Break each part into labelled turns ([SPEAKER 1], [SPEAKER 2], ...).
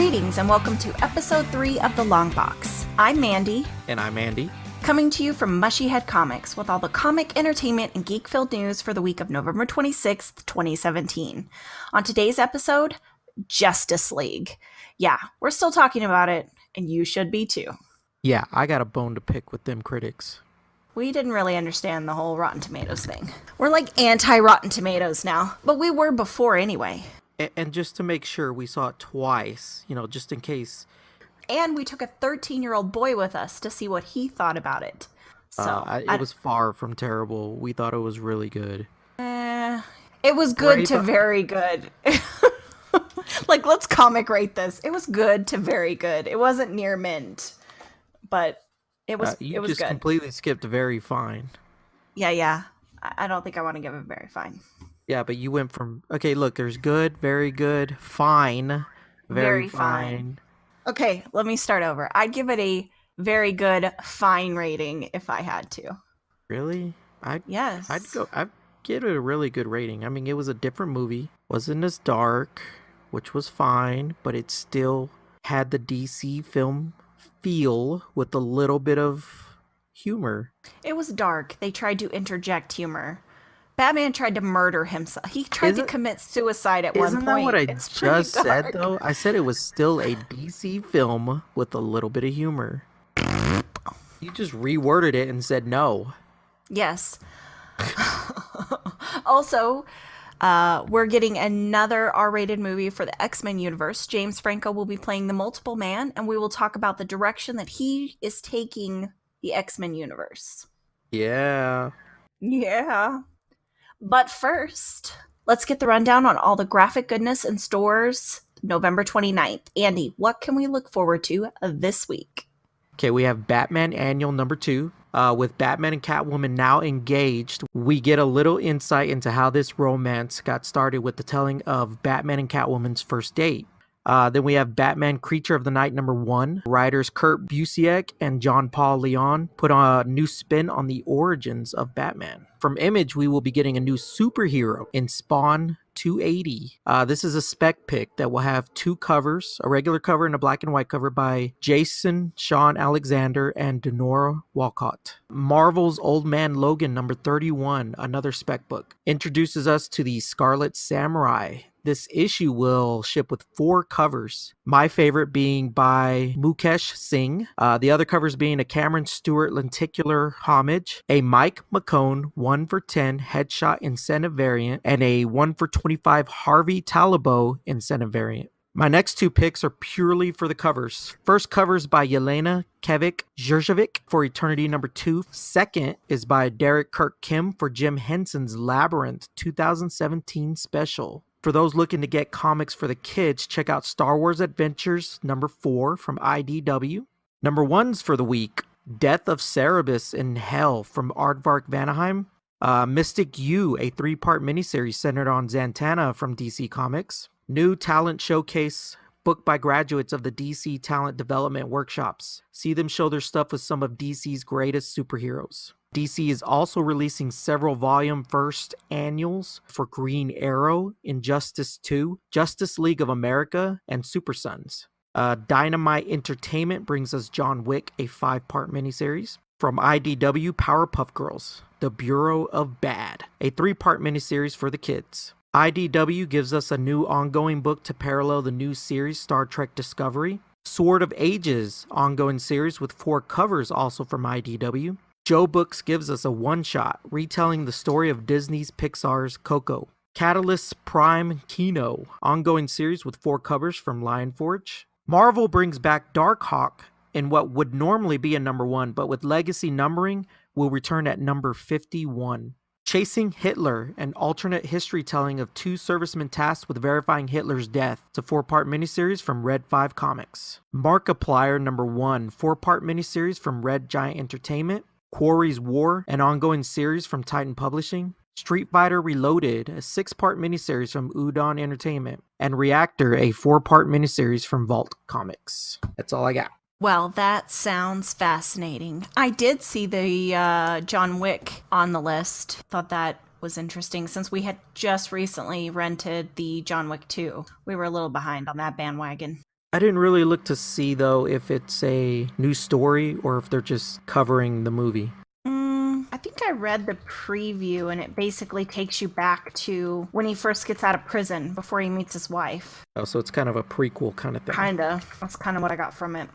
[SPEAKER 1] Greetings and welcome to episode 3 of the Longbox. I'm Mandy.
[SPEAKER 2] And I'm Andy.
[SPEAKER 1] Coming to you from Mushyhead Comics with all the comic, entertainment, and geek-filled news for the week of November 26th, 2017. On today's episode, Justice League. Yeah, we're still talking about it, and you should be too.
[SPEAKER 2] Yeah, I got a bone to pick with them critics.
[SPEAKER 1] We didn't really understand the whole Rotten Tomatoes thing. We're like anti-Rotten Tomatoes now, but we were before anyway.
[SPEAKER 2] And just to make sure, we saw it twice, just in case.
[SPEAKER 1] And we took a 13-year-old boy with us to see what he thought about it. So
[SPEAKER 2] it was far from terrible. We thought it was really good.
[SPEAKER 1] It was good to very good. Like, let's comic rate this. It was good to very good. It wasn't near mint, but it was
[SPEAKER 2] You
[SPEAKER 1] was
[SPEAKER 2] just
[SPEAKER 1] good.
[SPEAKER 2] completely skipped very fine.
[SPEAKER 1] Yeah. I don't think I want to give it very fine.
[SPEAKER 2] Yeah, but you went from, okay, look, there's good, very good, fine, very fine.
[SPEAKER 1] Okay, let me start over. I'd give it a very good, fine rating if I had to.
[SPEAKER 2] Really?
[SPEAKER 1] Yes.
[SPEAKER 2] I'd give it a really good rating. I mean, it was a different movie. Wasn't as dark, which was fine, but it still had the DC film feel with a little bit of humor.
[SPEAKER 1] It was dark. They tried to interject humor. Batman tried to murder himself. He tried to commit suicide at one point.
[SPEAKER 2] Isn't that what I just said, though? I said it was still a DC film with a little bit of humor. You just reworded it and said no.
[SPEAKER 1] Yes. Also, we're getting another R-rated movie for the X-Men universe. James Franco will be playing the Multiple Man, and we will talk about the direction that he is taking the X-Men universe.
[SPEAKER 2] Yeah.
[SPEAKER 1] But first, let's get the rundown on all the graphic goodness in stores November 29th. Andy, what can we look forward to this week?
[SPEAKER 2] Okay, we have Batman Annual number 2. With Batman and Catwoman now engaged, we get a little insight into how this romance got started with the telling of Batman and Catwoman's first date. Then we have Batman Creature of the Night number 1. Writers Kurt Busiek and John Paul Leon put on a new spin on the origins of Batman. From Image, we will be getting a new superhero in Spawn 280. This is a spec pick that will have 2 covers, a regular cover and a black and white cover by Jason Sean Alexander and Denora Walcott. Marvel's Old Man Logan number 31, another spec book, introduces us to the Scarlet Samurai. This issue will ship with 4 covers, my favorite being by Mukesh Singh, the other covers being a Cameron Stewart lenticular homage, a Mike McCone 1 for 10 headshot incentive variant, and a 1 for 25 Harvey Talbot incentive variant. My next 2 picks are purely for the covers. First cover is by Yelena Kevik-Jurjevic for Eternity number 2. Second is by Derek Kirk Kim for Jim Henson's Labyrinth 2017 special. For those looking to get comics for the kids, check out Star Wars Adventures number 4 from IDW. Number 1's for the week, Death of Cerebus in Hell from Aardvark Vanaheim. Mystic U, a 3-part miniseries centered on Zatanna from DC Comics. New talent showcase book by graduates of the DC Talent Development Workshops. See them show their stuff with some of DC's greatest superheroes. DC is also releasing several volume first annuals for Green Arrow, Injustice 2, Justice League of America, and Super Sons. Dynamite Entertainment brings us John Wick, a 5-part miniseries. From IDW, Powerpuff Girls, The Bureau of Bad, a 3-part miniseries for the kids. IDW gives us a new ongoing book to parallel the new series Star Trek Discovery. Sword of Ages, ongoing series with 4 covers also from IDW. Joe Books gives us a one-shot retelling the story of Disney's Pixar's Coco. Catalyst Prime Kino, ongoing series with 4 covers from Lionforge. Marvel brings back Darkhawk in what would normally be a number 1, but with legacy numbering will return at number 51. Chasing Hitler, an alternate history telling of 2 servicemen tasked with verifying Hitler's death. It's a 4-part miniseries from Red 5 Comics. Markiplier number 1, 4-part miniseries from Red Giant Entertainment. Quarry's War, an ongoing series from Titan Publishing. Street Fighter Reloaded, a 6-part miniseries from Udon Entertainment. And Reactor, a 4-part miniseries from Vault Comics. That's all I got.
[SPEAKER 1] Well, that sounds fascinating. I did see the John Wick on the list. Thought that was interesting since we had just recently rented the John Wick 2. We were a little behind on that bandwagon.
[SPEAKER 2] I didn't really look to see, though, if it's a new story or if they're just covering the movie.
[SPEAKER 1] I think I read the preview, and it basically takes you back to when he first gets out of prison before he meets his wife.
[SPEAKER 2] Oh, so it's kind of a prequel kind of thing.
[SPEAKER 1] Kinda. That's kind of what I got from it.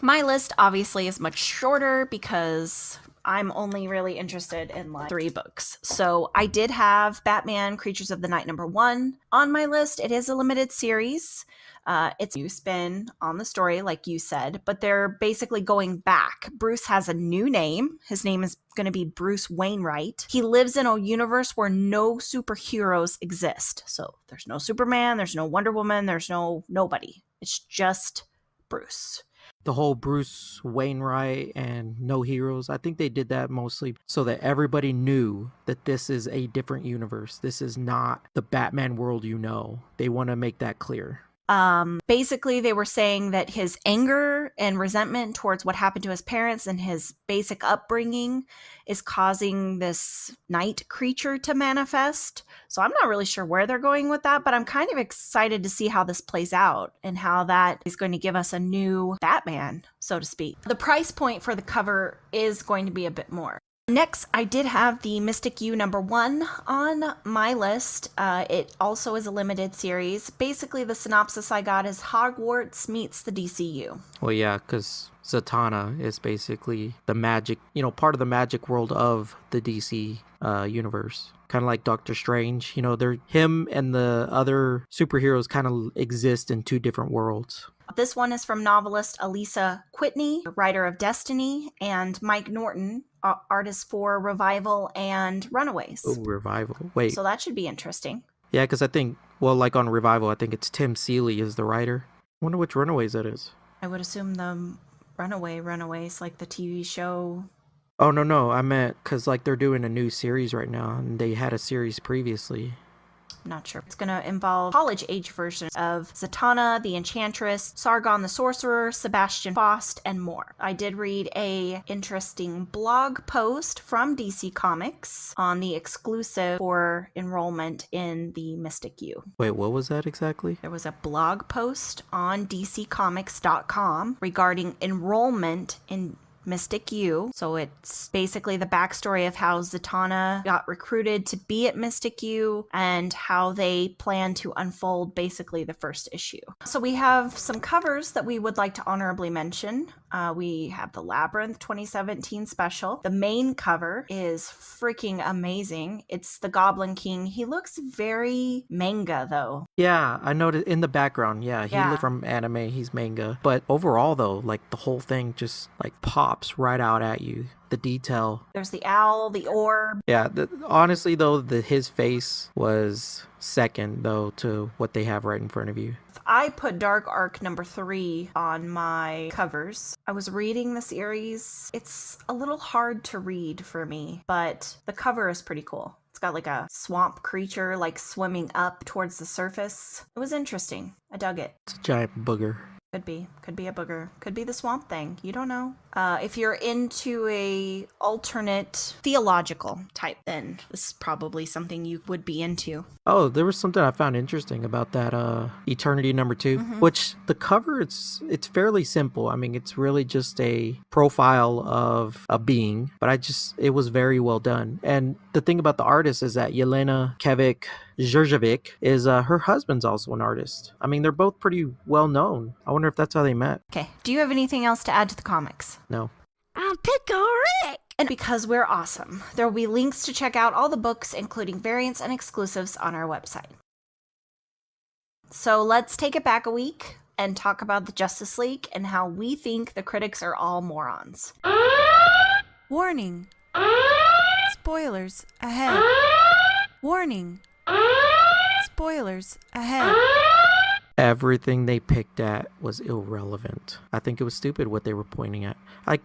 [SPEAKER 1] My list obviously is much shorter because I'm only really interested in like 3 books. So I did have Batman Creatures of the Night #1 on my list. It is a limited series. It's a new spin on the story, like you said, but they're basically going back. Bruce has a new name. His name is going to be Bruce Wainwright. He lives in a universe where no superheroes exist. So there's no Superman, there's no Wonder Woman, there's nobody. It's just Bruce.
[SPEAKER 2] The whole Bruce Wainwright and no heroes, I think they did that mostly so that everybody knew that this is a different universe. This is not the Batman world you know. They want to make that clear.
[SPEAKER 1] Basically, they were saying that his anger and resentment towards what happened to his parents and his basic upbringing is causing this night creature to manifest. So I'm not really sure where they're going with that, but I'm kind of excited to see how this plays out and how that is going to give us a new Batman, so to speak. The price point for the cover is going to be a bit more. Next, I did have the Mystic U #1 on my list. It also is a limited series. Basically, the synopsis I got is Hogwarts meets the DCU.
[SPEAKER 2] Well, yeah, because Zatanna is basically the magic, part of the magic world of the DC universe. Kind of like Doctor Strange. Him and the other superheroes kind of exist in 2 different worlds.
[SPEAKER 1] This one is from novelist Elisa Whitney, writer of Destiny, and Mike Norton, artist for Revival and Runaways.
[SPEAKER 2] Oh, Revival. Wait.
[SPEAKER 1] So that should be interesting.
[SPEAKER 2] Yeah, because I think, like on Revival, I think it's Tim Seeley is the writer. I wonder which Runaways that is.
[SPEAKER 1] I would assume the Runaways, like the TV show.
[SPEAKER 2] Oh, no. I meant because they're doing a new series right now, and they had a series previously.
[SPEAKER 1] Not sure. It's going to involve college-age versions of Zatanna, the Enchantress, Sargon the Sorcerer, Sebastian Faust, and more. I did read a interesting blog post from DC Comics on the exclusive for enrollment in the Mystic U.
[SPEAKER 2] Wait, what was that exactly?
[SPEAKER 1] There was a blog post on DCComics.com regarding enrollment in Mystic U. So it's basically the backstory of how Zatanna got recruited to be at Mystic U and how they plan to unfold basically the first issue. So we have some covers that we would like to honorably mention. We have the Labyrinth 2017 special. The main cover is freaking amazing. It's the Goblin King. He looks very manga though.
[SPEAKER 2] Yeah, I noticed in the background. Yeah, he looks from anime. He's manga. But overall though, the whole thing just pops right out at you. The detail.
[SPEAKER 1] There's the owl, the orb.
[SPEAKER 2] Yeah, honestly though, his face was second though to what they have right in front of you.
[SPEAKER 1] I put Dark Arc #3 on my covers. I was reading the series. It's a little hard to read for me, but the cover is pretty cool. It's got a swamp creature swimming up towards the surface. It was interesting. I dug it.
[SPEAKER 2] It's a giant booger.
[SPEAKER 1] Could be a booger. Could be the swamp thing. You don't know. If you're into a alternate theological type, then this is probably something you would be into.
[SPEAKER 2] Oh, there was something I found interesting about that Eternity #2, which the cover, it's fairly simple. I mean, it's really just a profile of a being, but it was very well done. And the thing about the artist is that Yelena Kevik-Jurjevic is her husband's also an artist. I mean, they're both pretty well known. I wonder if that's how they met.
[SPEAKER 1] Okay. Do you have anything else to add to the comics?
[SPEAKER 2] No.
[SPEAKER 1] I'm Pickle Rick! And because we're awesome, there will be links to check out all the books, including variants and exclusives, on our website. So let's take it back a week and talk about the Justice League and how we think the critics are all morons.
[SPEAKER 3] Warning! Spoilers ahead. Warning! Spoilers ahead.
[SPEAKER 2] Everything they picked at was irrelevant. I think it was stupid what they were pointing at.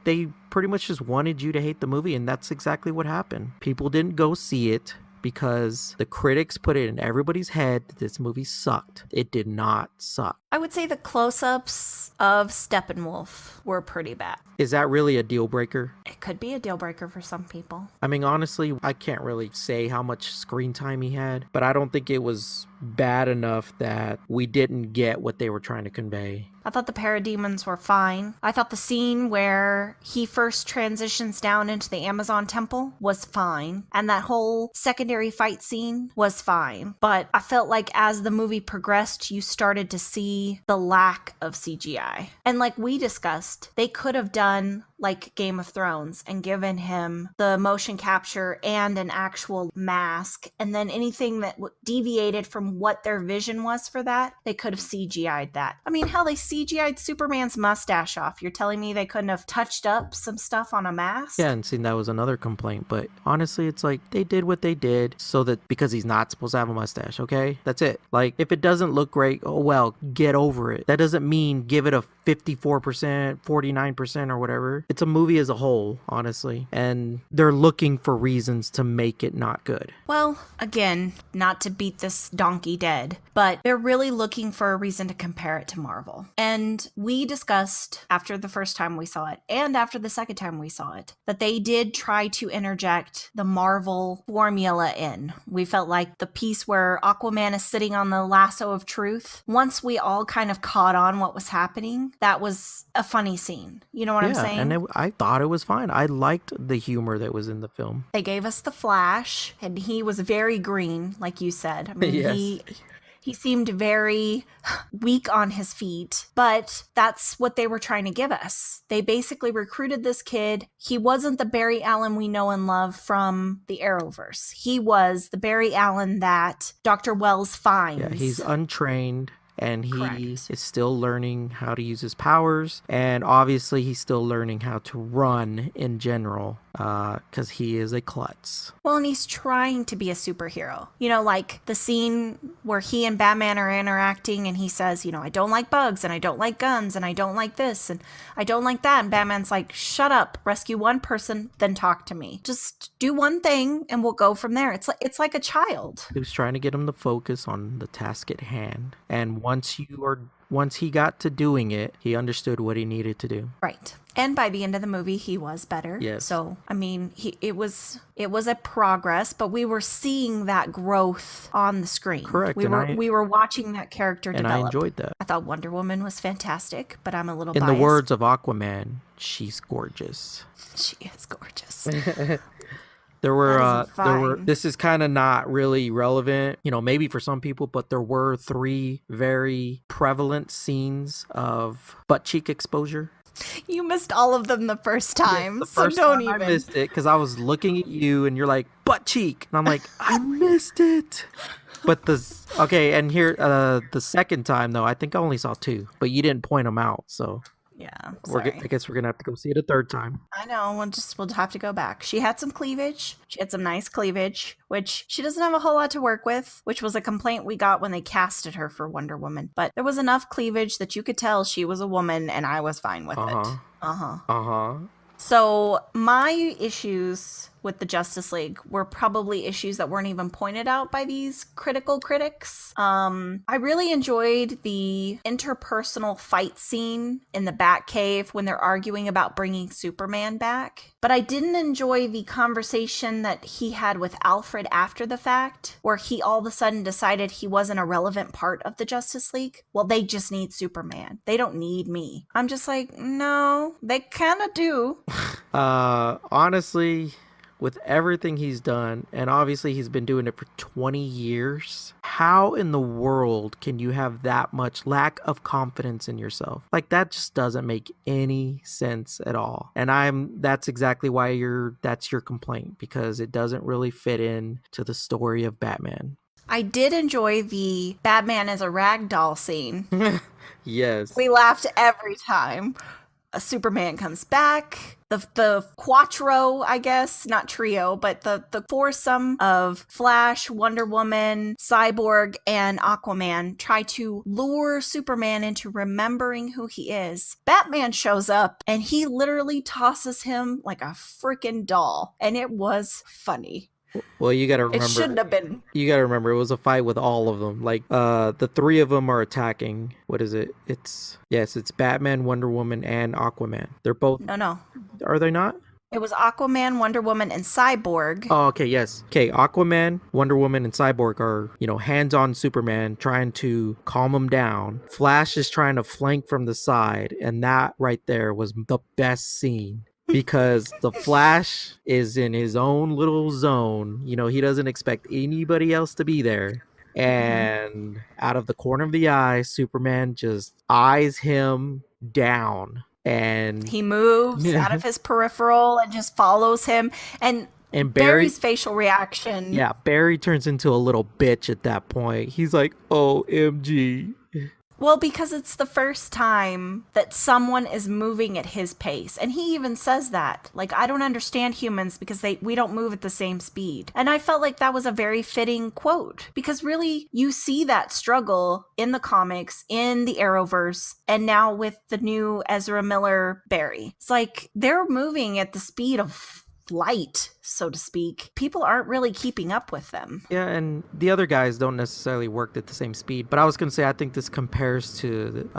[SPEAKER 2] They pretty much just wanted you to hate the movie, and that's exactly what happened. People didn't go see it because the critics put it in everybody's head that this movie sucked. It did not suck.
[SPEAKER 1] I would say the close-ups of Steppenwolf were pretty bad.
[SPEAKER 2] Is that really a deal breaker?
[SPEAKER 1] It could be a deal breaker for some people.
[SPEAKER 2] I mean, honestly, I can't really say how much screen time he had, but I don't think it was bad enough that we didn't get what they were trying to convey.
[SPEAKER 1] I thought the parademons were fine. I thought the scene where he first transitions down into the Amazon temple was fine. And that whole secondary fight scene was fine. But I felt like as the movie progressed, you started to see the lack of CGI. And like we discussed, they could have done like Game of Thrones and given him the motion capture and an actual mask. And then anything that deviated from what their vision was for that, they could have CGI'd that. I mean, hell, they CGI'd Superman's mustache off. You're telling me they couldn't have touched up some stuff on a mask?
[SPEAKER 2] Yeah, and see, that was another complaint. But honestly, it's like they did what they did so that because he's not supposed to have a mustache, okay? That's it. Like, if it doesn't look great, oh well, get over it. That doesn't mean give it a 54%, 49% or whatever. It's a movie as a whole, honestly. And they're looking for reasons to make it not good.
[SPEAKER 1] Well, again, not to beat this donkey dead, but they're really looking for a reason to compare it to Marvel. And we discussed after the first time we saw it and after the second time we saw it that they did try to interject the Marvel formula in. We felt like the piece where Aquaman is sitting on the lasso of truth, once we all kind of caught on what was happening, that was a funny scene. You know what I'm saying?
[SPEAKER 2] And I thought it was fine. I liked the humor that was in the film.
[SPEAKER 1] They gave us the Flash, and he was very green, like you said. I mean,
[SPEAKER 2] Yes.
[SPEAKER 1] he seemed very weak on his feet, but that's what they were trying to give us. They basically recruited this kid. He wasn't the Barry Allen we know and love from the Arrowverse. He was the Barry Allen that Dr. Wells finds.
[SPEAKER 2] Yeah, he's untrained. And he
[SPEAKER 1] Correct.
[SPEAKER 2] is still learning how to use his powers. And obviously, he's still learning how to run in general because he is a klutz.
[SPEAKER 1] Well, and he's trying to be a superhero. You know, like the scene where he and Batman are interacting and he says, you know, I don't like bugs and I don't like guns and I don't like this and I don't like that. And Batman's like, shut up, rescue one person, then talk to me. Just do one thing and we'll go from there. It's like a child.
[SPEAKER 2] He was trying to get him to focus on the task at hand. And once he got to doing it, he understood what he needed to do.
[SPEAKER 1] Right. And by the end of the movie, he was better.
[SPEAKER 2] Yes.
[SPEAKER 1] So, I mean, it was a progress, but we were seeing that growth on the screen.
[SPEAKER 2] Correct.
[SPEAKER 1] We were watching that character
[SPEAKER 2] and
[SPEAKER 1] develop.
[SPEAKER 2] I enjoyed that.
[SPEAKER 1] I thought Wonder Woman was fantastic, but I'm a little
[SPEAKER 2] In
[SPEAKER 1] biased.
[SPEAKER 2] the words of Aquaman, she's gorgeous.
[SPEAKER 1] She is gorgeous.
[SPEAKER 2] There were,
[SPEAKER 1] fine.
[SPEAKER 2] this is kind of not really relevant, you know, maybe for some people, but there were 3 very prevalent scenes of butt cheek exposure.
[SPEAKER 1] You missed all of them the first time,
[SPEAKER 2] The
[SPEAKER 1] so
[SPEAKER 2] first
[SPEAKER 1] don't
[SPEAKER 2] time
[SPEAKER 1] even.
[SPEAKER 2] I missed it because I was looking at you and you're like, butt cheek. And I'm like, I missed it. But okay, and here, the second time, though, I think I only saw 2, but you didn't point them out, so.
[SPEAKER 1] Yeah,
[SPEAKER 2] I guess we're gonna have to go see it a third time.
[SPEAKER 1] I know. We'll have to go back. She had some cleavage. She had some nice cleavage, which she doesn't have a whole lot to work with, which was a complaint we got when they casted her for Wonder Woman. But there was enough cleavage that you could tell she was a woman, and I was fine with it. So my issues with the Justice League were probably issues that weren't even pointed out by these critical critics. I really enjoyed the interpersonal fight scene in the Batcave when they're arguing about bringing Superman back. But I didn't enjoy the conversation that he had with Alfred after the fact, where he all of a sudden decided he wasn't a relevant part of the Justice League. Well, they just need Superman. They don't need me. I'm just like, no, they kind of do.
[SPEAKER 2] Honestly, with everything he's done, and obviously he's been doing it for 20 years, how in the world can you have that much lack of confidence in yourself? Like, that just doesn't make any sense at all. And that's exactly why that's your complaint, because it doesn't really fit in to the story of Batman.
[SPEAKER 1] I did enjoy the Batman as a ragdoll scene.
[SPEAKER 2] Yes.
[SPEAKER 1] We laughed every time. A Superman comes back. The quattro, I guess, not trio, but the foursome of Flash, Wonder Woman, Cyborg, and Aquaman try to lure Superman into remembering who he is. Batman shows up and he literally tosses him like a freaking doll. And it was funny.
[SPEAKER 2] Well, you gotta
[SPEAKER 1] It shouldn't
[SPEAKER 2] remember.
[SPEAKER 1] have been.
[SPEAKER 2] You gotta remember, it was a fight with all of them. Like, the three of them are attacking. What is it? It's Batman, Wonder Woman, and Aquaman. They're both.
[SPEAKER 1] No.
[SPEAKER 2] Are they not?
[SPEAKER 1] It was Aquaman, Wonder Woman, and Cyborg.
[SPEAKER 2] Oh, okay, yes. Okay, Aquaman, Wonder Woman, and Cyborg are, hands-on Superman trying to calm him down. Flash is trying to flank from the side, and that right there was the best scene. Because the Flash is in his own little zone. He doesn't expect anybody else to be there. And out of the corner of the eye, Superman just eyes him down. And
[SPEAKER 1] He moves out of his peripheral and just follows him. And
[SPEAKER 2] Barry,
[SPEAKER 1] Barry's facial reaction.
[SPEAKER 2] yeah, Barry turns into a little bitch at that point. He's like, OMG.
[SPEAKER 1] Well, because it's the first time that someone is moving at his pace. And he even says that. Like, I don't understand humans because we don't move at the same speed. And I felt like that was a very fitting quote. Because really, you see that struggle in the comics, in the Arrowverse, and now with the new Ezra Miller Barry. It's like they're moving at the speed of light, so to speak. People aren't really keeping up with them.
[SPEAKER 2] Yeah, and the other guys don't necessarily work at the same speed. But I was going to say, I think this compares to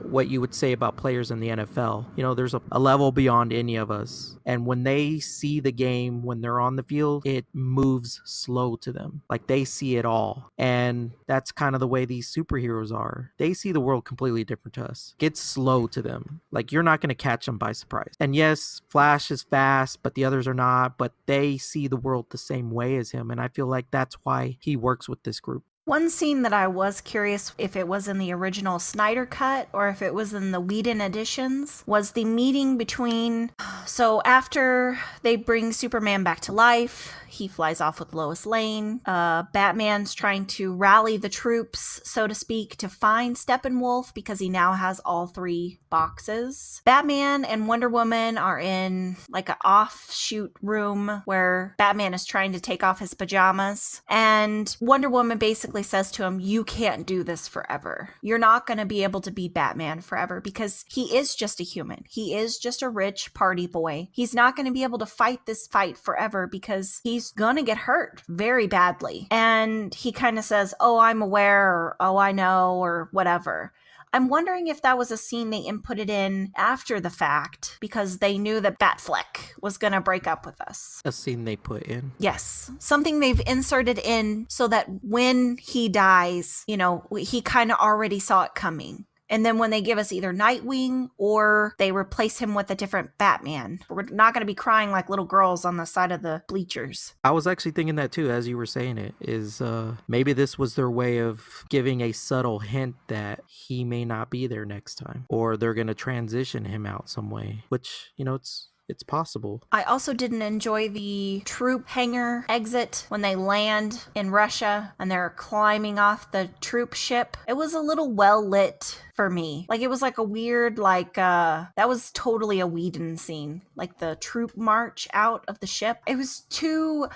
[SPEAKER 2] what you would say about players in the NFL. There's a level beyond any of us. And when they see the game, when they're on the field, it moves slow to them. Like, they see it all. And that's kind of the way these superheroes are. They see the world completely different to us. It's slow to them. Like, you're not going to catch them by surprise. And yes, Flash is fast, but the others are not. But they see the world the same way as him. And I feel like that's why he works with this group.
[SPEAKER 1] One scene that I was curious if it was in the original Snyder cut or if it was in the Whedon editions was the meeting between... So after they bring Superman back to life, he flies off with Lois Lane. Batman's trying to rally the troops, so to speak, to find Steppenwolf because he now has all 3 boxes. Batman and Wonder Woman are in like an offshoot room where Batman is trying to take off his pajamas. And Wonder Woman basically says to him, you can't do this forever. You're not going to be able to be Batman forever because he is just a human. He is just a rich party boy. He's not going to be able to fight this fight forever because he's gonna get hurt very badly. And he kind of says, oh, I'm aware, or oh, I know, or whatever. I'm wondering if that was a scene they inputted in after the fact because they knew that Batfleck was going to break up with us.
[SPEAKER 2] A scene they put in.
[SPEAKER 1] Yes. Something they've inserted in so that when he dies, he kind of already saw it coming. And then when they give us either Nightwing or they replace him with a different Batman, we're not going to be crying like little girls on the side of the bleachers.
[SPEAKER 2] I was actually thinking that too, as you were saying it, is maybe this was their way of giving a subtle hint that he may not be there next time. Or they're going to transition him out some way, which, it's possible.
[SPEAKER 1] I also didn't enjoy the troop hangar exit when they land in Russia and they're climbing off the troop ship. It was a little well lit for me. Like, it was like a weird, that was totally a Whedon scene. Like the troop march out of the ship. It was too,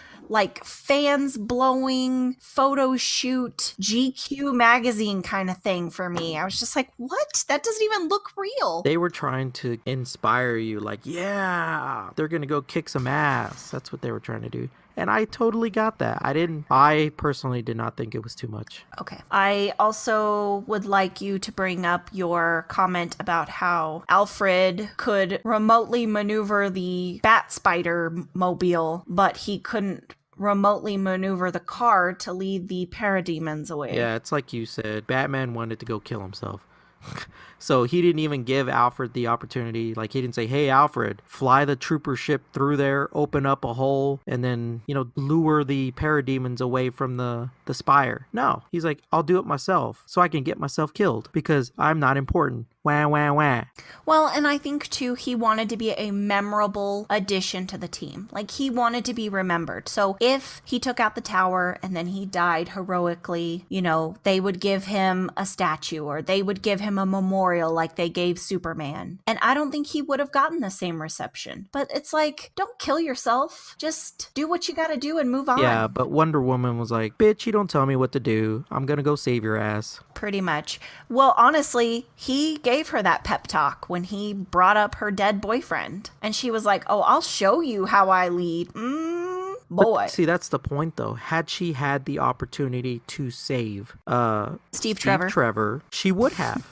[SPEAKER 1] fans blowing, photo shoot, GQ magazine kind of thing for me. I was just like, what? That doesn't even look real.
[SPEAKER 2] They were trying to inspire you, yeah, they're gonna go kick some ass. That's what they were trying to do. And I totally got that. I personally did not think it was too much.
[SPEAKER 1] Okay. I also would like you to bring up your comment about how Alfred could remotely maneuver the Bat Spider mobile, but he couldn't remotely maneuver the car to lead the parademons away.
[SPEAKER 2] Yeah, it's like you said. Batman wanted to go kill himself. So he didn't even give Alfred the opportunity. Like, he didn't say, hey, Alfred, fly the trooper ship through there, open up a hole, and then, lure the parademons away from the spire. No, he's like, I'll do it myself so I can get myself killed because I'm not important. Wah, wah, wah.
[SPEAKER 1] Well, and I think, too, he wanted to be a memorable addition to the team. Like, he wanted to be remembered. So if he took out the tower and then he died heroically, they would give him a statue or they would give him a memorial like they gave Superman. And I don't think he would have gotten the same reception. But it's like, don't kill yourself. Just do what you gotta do and move on.
[SPEAKER 2] Yeah, but Wonder Woman was like, bitch, you don't tell me what to do. I'm gonna go save your ass.
[SPEAKER 1] Pretty much. Well, honestly, he gave her that pep talk when he brought up her dead boyfriend. And she was like, oh, I'll show you how I lead. boy.
[SPEAKER 2] See, that's the point, though. Had she had the opportunity to save
[SPEAKER 1] Steve Trevor,
[SPEAKER 2] she would have.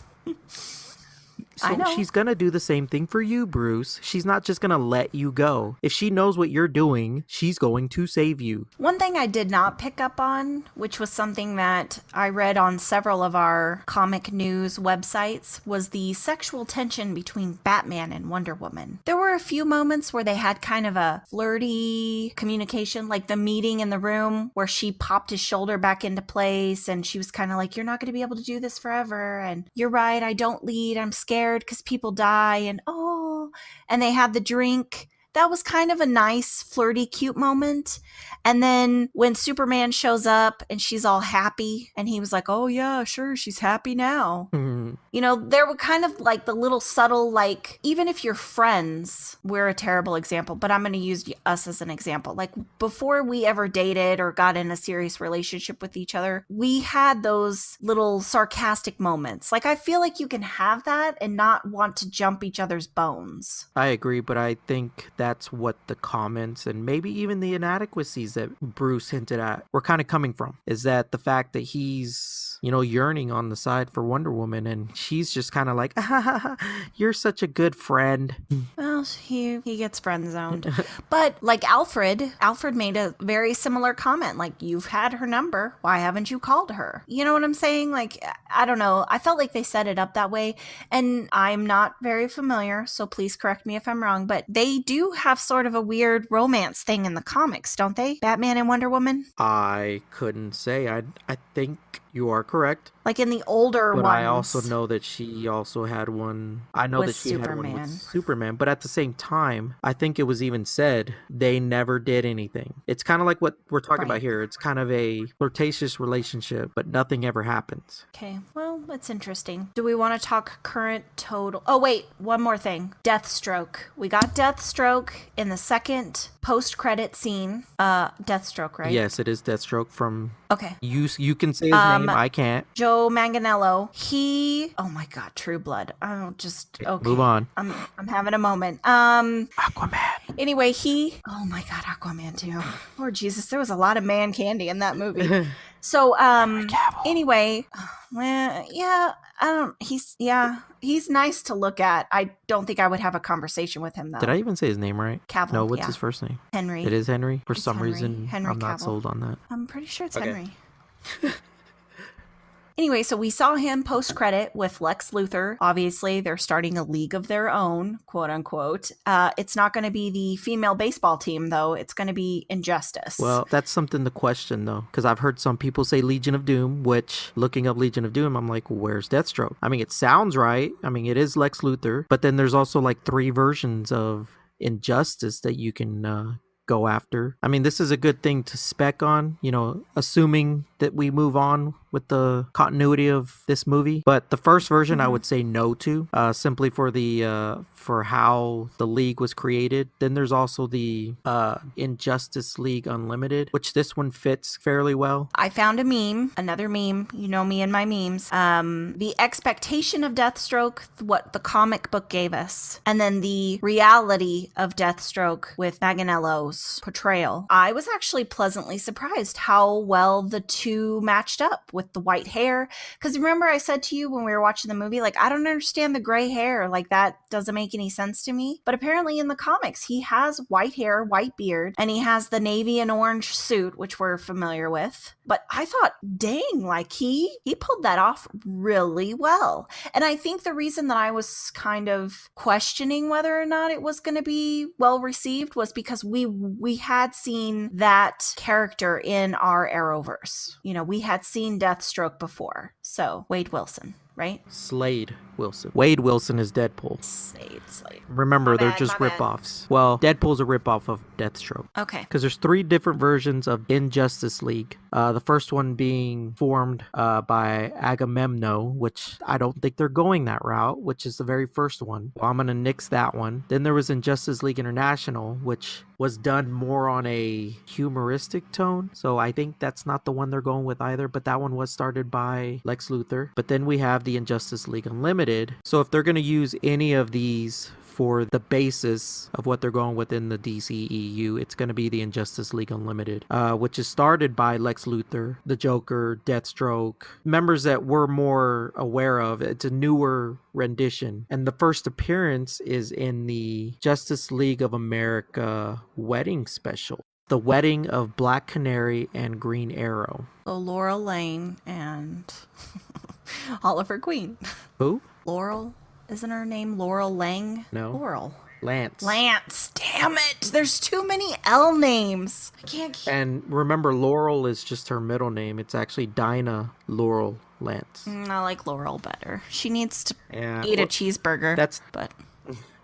[SPEAKER 1] I
[SPEAKER 2] So
[SPEAKER 1] know.
[SPEAKER 2] she's going to do the same thing for you, Bruce. She's not just going to let you go. If she knows what you're doing, she's going to save you.
[SPEAKER 1] One thing I did not pick up on, which was something that I read on several of our comic news websites, was the sexual tension between Batman and Wonder Woman. There were a few moments where they had kind of a flirty communication, like the meeting in the room where she popped his shoulder back into place and she was kind of like, you're not going to be able to do this forever. And you're right, I don't lead. I'm scared because people die. And they had the drink. That was kind of a nice, flirty, cute moment. And then when Superman shows up and she's all happy and he was like, oh yeah, sure, she's happy now.
[SPEAKER 2] Mhm.
[SPEAKER 1] You know, there were kind of like the little subtle, like, even if you're friends, we're a terrible example, but I'm going to use us as an example. Like, before we ever dated or got in a serious relationship with each other, we had those little sarcastic moments. Like, I feel like you can have that and not want to jump each other's bones.
[SPEAKER 2] I agree, but I think that's what the comments and maybe even the inadequacies that Bruce hinted at were kind of coming from. Is that the fact that he's, yearning on the side for Wonder Woman and she's just kind of like, you're such a good friend.
[SPEAKER 1] Well, he gets friend zoned. But like Alfred made a very similar comment. Like, you've had her number. Why haven't you called her? You know what I'm saying? Like, I don't know. I felt like they set it up that way. And I'm not very familiar, so please correct me if I'm wrong. But they do have sort of a weird romance thing in the comics, don't they? Batman and Wonder Woman?
[SPEAKER 2] I couldn't say. I think you are correct.
[SPEAKER 1] Like in the older
[SPEAKER 2] But
[SPEAKER 1] ones.
[SPEAKER 2] I also know that she also had one. I know
[SPEAKER 1] With
[SPEAKER 2] that she had one
[SPEAKER 1] Superman.
[SPEAKER 2] with Superman. But at the same time, I think it was even said they never did anything. It's kind of like what we're talking about here. It's kind of a flirtatious relationship, but nothing ever happens.
[SPEAKER 1] Okay, well, that's interesting. Do we want to talk current total? Oh, wait, one more thing. Deathstroke. We got Deathstroke in the second post-credit scene. Deathstroke, right?
[SPEAKER 2] Yes, it is Deathstroke from...
[SPEAKER 1] Okay.
[SPEAKER 2] You can say his name. I can't.
[SPEAKER 1] Joe Manganiello. Oh my God, True Blood. Okay.
[SPEAKER 2] Move on.
[SPEAKER 1] I'm having a moment.
[SPEAKER 2] Aquaman.
[SPEAKER 1] Anyway, oh my God, Aquaman too. Lord Jesus, there was a lot of man candy in that movie. So, anyway, well, yeah, he's nice to look at. I don't think I would have a conversation with him though.
[SPEAKER 2] Did I even say his name right?
[SPEAKER 1] Cavill,
[SPEAKER 2] No, what's
[SPEAKER 1] yeah.
[SPEAKER 2] his first name?
[SPEAKER 1] Henry.
[SPEAKER 2] It is Henry? For
[SPEAKER 1] It's
[SPEAKER 2] some
[SPEAKER 1] Henry.
[SPEAKER 2] reason,
[SPEAKER 1] Henry
[SPEAKER 2] I'm not
[SPEAKER 1] Cavill.
[SPEAKER 2] sold on that.
[SPEAKER 1] I'm pretty sure it's
[SPEAKER 2] Okay.
[SPEAKER 1] Henry. Anyway, so we saw him post-credit with Lex Luthor. Obviously, they're starting a league of their own, quote unquote. It's not going to be the female baseball team, though. It's going to be Injustice.
[SPEAKER 2] Well, that's something to question, though, because I've heard some people say Legion of Doom, which, looking up Legion of Doom, I'm like, where's Deathstroke? I mean, it sounds right. I mean, it is Lex Luthor, but then there's also like 3 versions of Injustice that you can go after. I mean, this is a good thing to spec on, assuming that we move on with the continuity of this movie. But the first version I would say no to, simply for how the League was created. Then there's also the Injustice League Unlimited, which this one fits fairly well.
[SPEAKER 1] I found another meme. You know me and my memes. The expectation of Deathstroke, what the comic book gave us, and then the reality of Deathstroke with Manganiello's portrayal. I was actually pleasantly surprised how well the two matched up with the white hair. Because remember I said to you when we were watching the movie, like, I don't understand the gray hair. Like, that doesn't make any sense to me. But apparently in the comics, he has white hair, white beard, and he has the navy and orange suit, which we're familiar with. But I thought, dang, like he pulled that off really well. And I think the reason that I was kind of questioning whether or not it was going to be well received was because we had seen that character in our Arrowverse. We had seen Deathstroke before. So Wade Wilson, right?
[SPEAKER 2] Slade Wilson. Wade Wilson is Deadpool.
[SPEAKER 1] Slade.
[SPEAKER 2] Remember,
[SPEAKER 1] My
[SPEAKER 2] they're
[SPEAKER 1] bad,
[SPEAKER 2] just
[SPEAKER 1] my bad.
[SPEAKER 2] rip-offs. Well, Deadpool's a rip-off of Deathstroke.
[SPEAKER 1] Okay.
[SPEAKER 2] Because there's 3 different versions of Injustice League. The first one being formed by Agamemnon, which I don't think they're going that route, which is the very first one. Well, I'm going to nix that one. Then there was Injustice League International, which was done more on a humoristic tone. So I think that's not the one they're going with either, but that one was started by Lex Luthor. But then we have the Injustice League Unlimited. So if they're going to use any of these for the basis of what they're going with in the DCEU, it's going to be the Injustice League Unlimited, which is started by Lex Luthor, the Joker, Deathstroke, members that we're more aware of. It's a newer rendition. And the first appearance is in the Justice League of America wedding special. The Wedding of Black Canary and Green Arrow.
[SPEAKER 1] So Laurel Lane and Oliver Queen.
[SPEAKER 2] Who?
[SPEAKER 1] Laurel? Isn't her name Laurel Lang?
[SPEAKER 2] No.
[SPEAKER 1] Laurel.
[SPEAKER 2] Lance.
[SPEAKER 1] Lance. Damn it. There's too many L names. I can't keep...
[SPEAKER 2] And remember, Laurel is just her middle name. It's actually Dinah Laurel Lance.
[SPEAKER 1] I like Laurel better. She needs to eat
[SPEAKER 2] well,
[SPEAKER 1] a cheeseburger.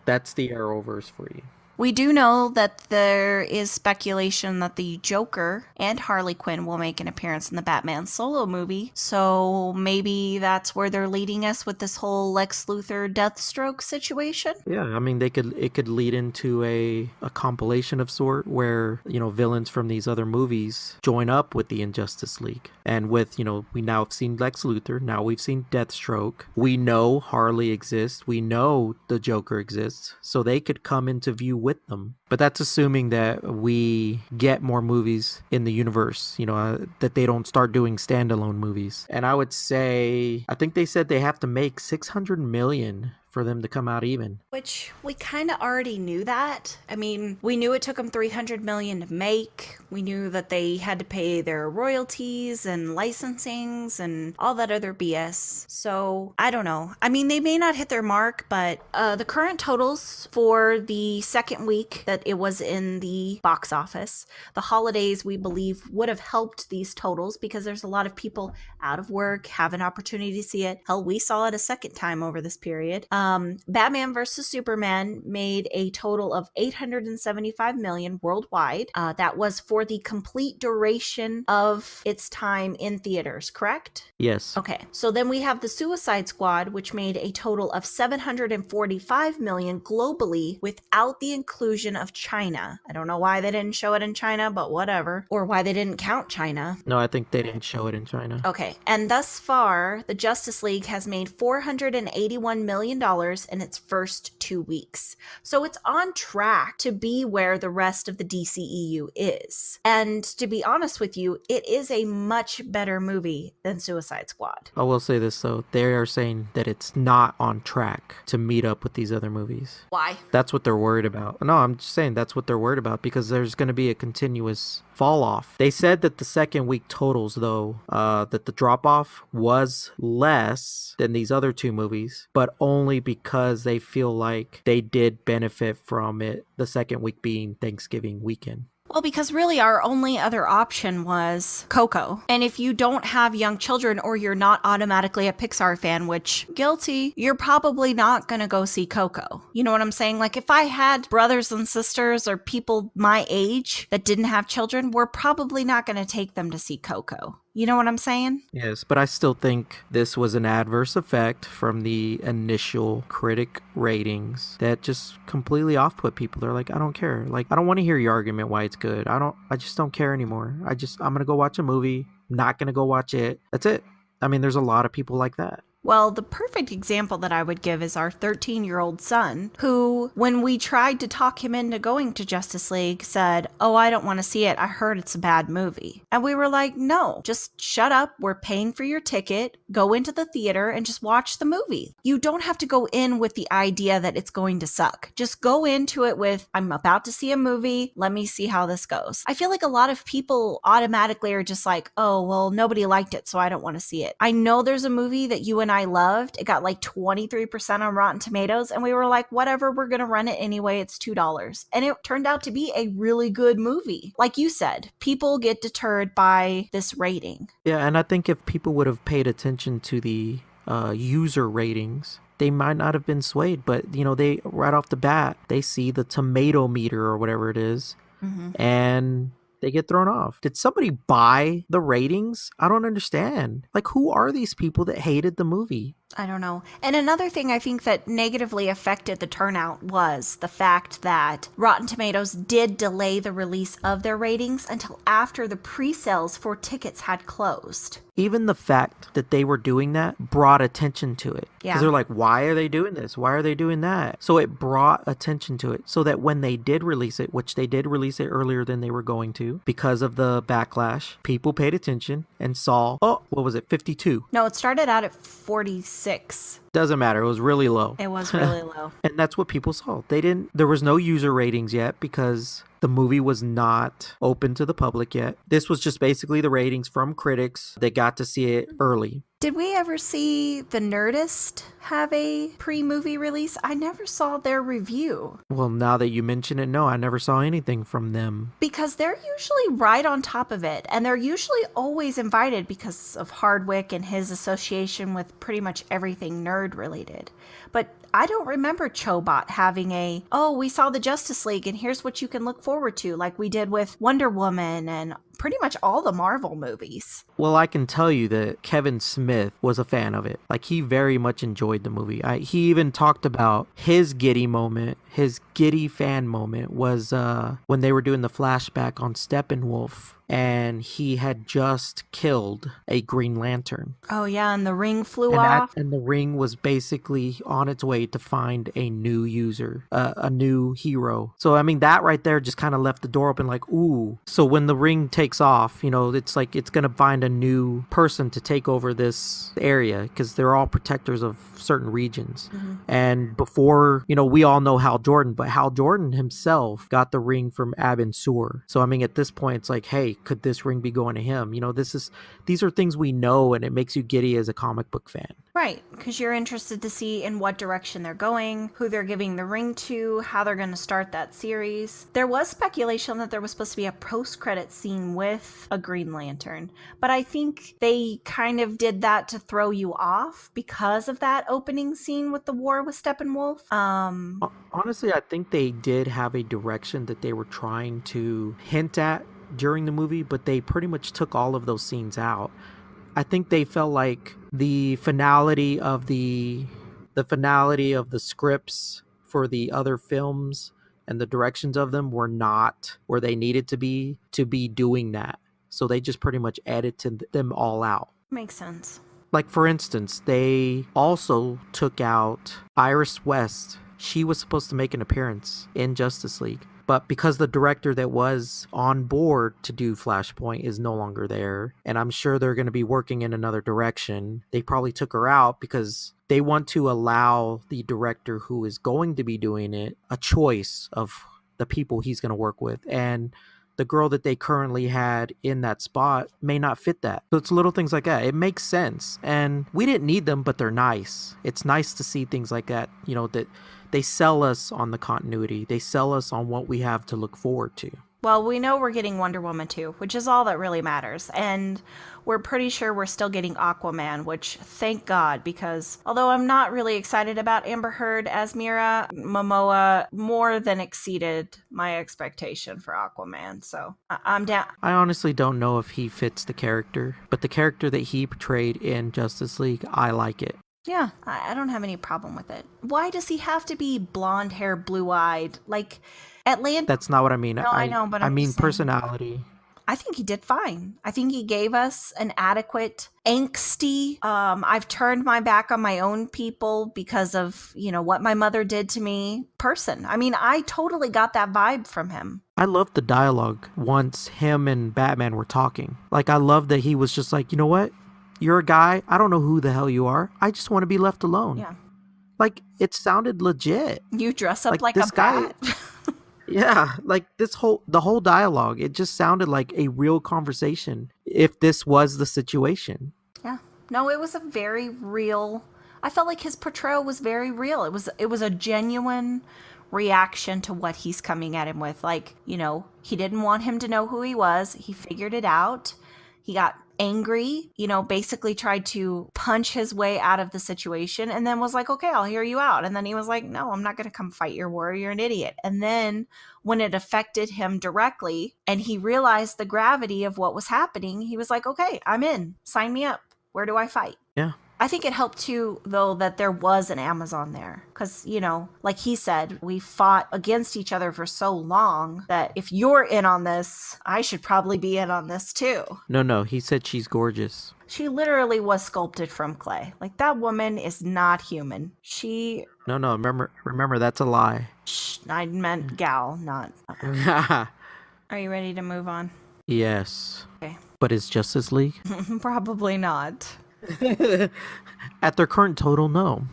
[SPEAKER 2] That's the Arrowverse for you.
[SPEAKER 1] We do know that there is speculation that the Joker and Harley Quinn will make an appearance in the Batman solo movie. So maybe that's where they're leading us with this whole Lex Luthor Deathstroke situation.
[SPEAKER 2] Yeah, I mean, it could lead into a compilation of sort where, villains from these other movies join up with the Injustice League. And with, we now have seen Lex Luthor. Now we've seen Deathstroke. We know Harley exists. We know the Joker exists. So they could come into view with them. But that's assuming that we get more movies in the universe, that they don't start doing standalone movies. And I would say, I think they said they have to make 600 million for them to come out even.
[SPEAKER 1] Which we kind of already knew that. I mean, we knew it took them 300 million to make. We knew that they had to pay their royalties and licensings and all that other BS. So I don't know. I mean, they may not hit their mark, but the current totals for the second week that it was in the box office, the holidays, we believe, would have helped these totals because there's a lot of people out of work, have an opportunity to see it. Hell, we saw it a second time over this period. Batman vs. Superman made a total of 875 million worldwide. That was for the complete duration of its time in theaters, correct?
[SPEAKER 2] Yes.
[SPEAKER 1] Okay. So then we have the Suicide Squad, which made a total of 745 million globally without the inclusion of China. I don't know why they didn't show it in China, but whatever. Or why they didn't count China.
[SPEAKER 2] No, I think they didn't show it in China.
[SPEAKER 1] Okay. And thus far, the Justice League has made $481 million in its first 2 weeks. So it's on track to be where the rest of the DCEU is. And to be honest with you, it is a much better movie than Suicide Squad.
[SPEAKER 2] I will say this though, they are saying that it's not on track to meet up with these other movies.
[SPEAKER 1] Why?
[SPEAKER 2] That's what they're worried about. No, I'm just saying that's what they're worried about because there's going to be a continuous fall off. They said that the second week totals though, that the drop off was less than these other two movies, but only because they feel like they did benefit from it, the second week being Thanksgiving weekend.
[SPEAKER 1] Well, because really our only other option was Coco. And if you don't have young children or you're not automatically a Pixar fan, which guilty, you're probably not going to go see Coco. You know what I'm saying? Like if I had brothers and sisters or people my age that didn't have children, we're probably not going to take them to see Coco. You know what I'm saying?
[SPEAKER 2] Yes, but I still think this was an adverse effect from the initial critic ratings that just completely off-put people. They're like, I don't care. Like, I don't want to hear your argument why it's good. I just don't care anymore. I'm going to go watch a movie. Not going to go watch it. That's it. I mean, there's a lot of people like that.
[SPEAKER 1] Well, the perfect example that I would give is our 13-year-old son, who, when we tried to talk him into going to Justice League, said, "Oh, I don't want to see it. I heard it's a bad movie." And we were like, no, just shut up. We're paying for your ticket. Go into the theater and just watch the movie. You don't have to go in with the idea that it's going to suck. Just go into it with, I'm about to see a movie. Let me see how this goes. I feel like a lot of people automatically are just like, oh, well, nobody liked it, so I don't want to see it. I know there's a movie that you and I loved. It got like 23% on Rotten Tomatoes, and we were like, whatever, we're gonna run it anyway. It's $2. And it turned out to be a really good movie. Like you said, people get deterred by this rating.
[SPEAKER 2] Yeah, and I think if people would have paid attention to the user ratings, they might not have been swayed, but they right off the bat, they see the tomato meter or whatever it is, and they get thrown off. Did somebody buy the ratings? I don't understand. Like, who are these people that hated the movie?
[SPEAKER 1] I don't know. And another thing I think that negatively affected the turnout was the fact that Rotten Tomatoes did delay the release of their ratings until after the pre-sales for tickets had closed.
[SPEAKER 2] Even the fact that they were doing that brought attention to it.
[SPEAKER 1] Yeah.
[SPEAKER 2] Because they're like, why are they doing this? Why are they doing that? So it brought attention to it. So that when they did release it, which they did release it earlier than they were going to, because of the backlash, people paid attention and saw, oh, what was it, 52?
[SPEAKER 1] No, it started out at 46.
[SPEAKER 2] Doesn't matter. It was really low.
[SPEAKER 1] It was really low.
[SPEAKER 2] And that's what people saw. There was no user ratings yet because the movie was not open to the public yet. This was just basically the ratings from critics. They got to see it early.
[SPEAKER 1] Did we ever see The Nerdist have a pre-movie release? I never saw their review.
[SPEAKER 2] Well, now that you mention it, no, I never saw anything from them.
[SPEAKER 1] Because they're usually right on top of it, and they're usually always invited because of Hardwick and his association with pretty much everything nerd related. But I don't remember Chobot having we saw the Justice League and here's what you can look forward to, like we did with Wonder Woman and pretty much all the Marvel movies.
[SPEAKER 2] Well, I can tell you that Kevin Smith was a fan of it. Like, he very much enjoyed the movie. He even talked about his giddy moment. His giddy fan moment was when they were doing the flashback on Steppenwolf, and he had just killed a Green Lantern.
[SPEAKER 1] Oh, yeah, and the ring flew off.
[SPEAKER 2] And the ring was basically on its way to find a new user, a new hero. So, I mean, that right there just kind of left the door open like, ooh. So when the ring takes off, you know, it's like it's going to find a new person to take over this area because they're all protectors of certain regions. Mm-hmm. And before, you know, we all know Hal Jordan, but Hal Jordan himself got the ring from Abin Sur. So, I mean, at this point, it's like, hey, could this ring be going to him? You know, these are things we know, and it makes you giddy as a comic book fan.
[SPEAKER 1] Right, because you're interested to see in what direction they're going, who they're giving the ring to, how they're going to start that series. There was speculation that there was supposed to be a post-credit scene with a Green Lantern, but I think they kind of did that to throw you off because of that opening scene with the war with Steppenwolf.
[SPEAKER 2] Honestly, I think they did have a direction that they were trying to hint at during the movie, but they pretty much took all of those scenes out. I think they felt like the finality of the scripts for the other films and the directions of them were not where they needed to be doing that. So they just pretty much edited them all out.
[SPEAKER 1] Makes sense.
[SPEAKER 2] Like, for instance, they also took out Iris West. She was supposed to make an appearance in Justice League. But because the director that was on board to do Flashpoint is no longer there, and I'm sure they're going to be working in another direction, they probably took her out because they want to allow the director who is going to be doing it a choice of the people he's going to work with. And the girl that they currently had in that spot may not fit that. So it's little things like that. It makes sense. And we didn't need them, but they're nice. It's nice to see things like that, you know, that they sell us on the continuity. They sell us on what we have to look forward to.
[SPEAKER 1] Well, we know we're getting Wonder Woman 2, which is all that really matters. And we're pretty sure we're still getting Aquaman, which thank God, because although I'm not really excited about Amber Heard as Mira, Momoa more than exceeded my expectation for Aquaman. So I'm down.
[SPEAKER 2] I honestly don't know if he fits the character, but the character that he portrayed in Justice League, I like it.
[SPEAKER 1] Yeah, I don't have any problem with it. Why does he have to be blonde hair, blue-eyed? Like, Atlanta...
[SPEAKER 2] That's not what I mean.
[SPEAKER 1] No, I know, but
[SPEAKER 2] I mean personality.
[SPEAKER 1] I think he did fine. I think he gave us an adequate, angsty, I've turned my back on my own people because of, you know, what my mother did to me person. I mean, I totally got that vibe from him.
[SPEAKER 2] I loved the dialogue once him and Batman were talking. Like, I loved that he was just like, you know what? You're a guy. I don't know who the hell you are. I just want to be left alone.
[SPEAKER 1] Yeah.
[SPEAKER 2] Like, it sounded legit.
[SPEAKER 1] You dress up like
[SPEAKER 2] this
[SPEAKER 1] a bat.
[SPEAKER 2] Yeah, like the whole dialogue, it just sounded like a real conversation if this was the situation.
[SPEAKER 1] Yeah. No, it was a very real, I felt like his portrayal was very real. It was a genuine reaction to what he's coming at him with. Like, you know, he didn't want him to know who he was. He figured it out. He got angry, you know, basically tried to punch his way out of the situation and then was like, okay, I'll hear you out. And then he was like, no, I'm not going to come fight your war. You're an idiot. And then when it affected him directly and he realized the gravity of what was happening, he was like, okay, I'm in. Sign me up. Where do I fight?
[SPEAKER 2] Yeah.
[SPEAKER 1] I think it helped too, though, that there was an Amazon there. Because, like he said, we fought against each other for so long that if you're in on this, I should probably be in on this too.
[SPEAKER 2] No, he said she's gorgeous.
[SPEAKER 1] She literally was sculpted from clay. Like, that woman is not human.
[SPEAKER 2] No, remember, that's a lie.
[SPEAKER 1] I meant gal, not. Are you ready to move on?
[SPEAKER 2] Yes.
[SPEAKER 1] Okay.
[SPEAKER 2] But is Justice League?
[SPEAKER 1] Probably not.
[SPEAKER 2] At their current total, no.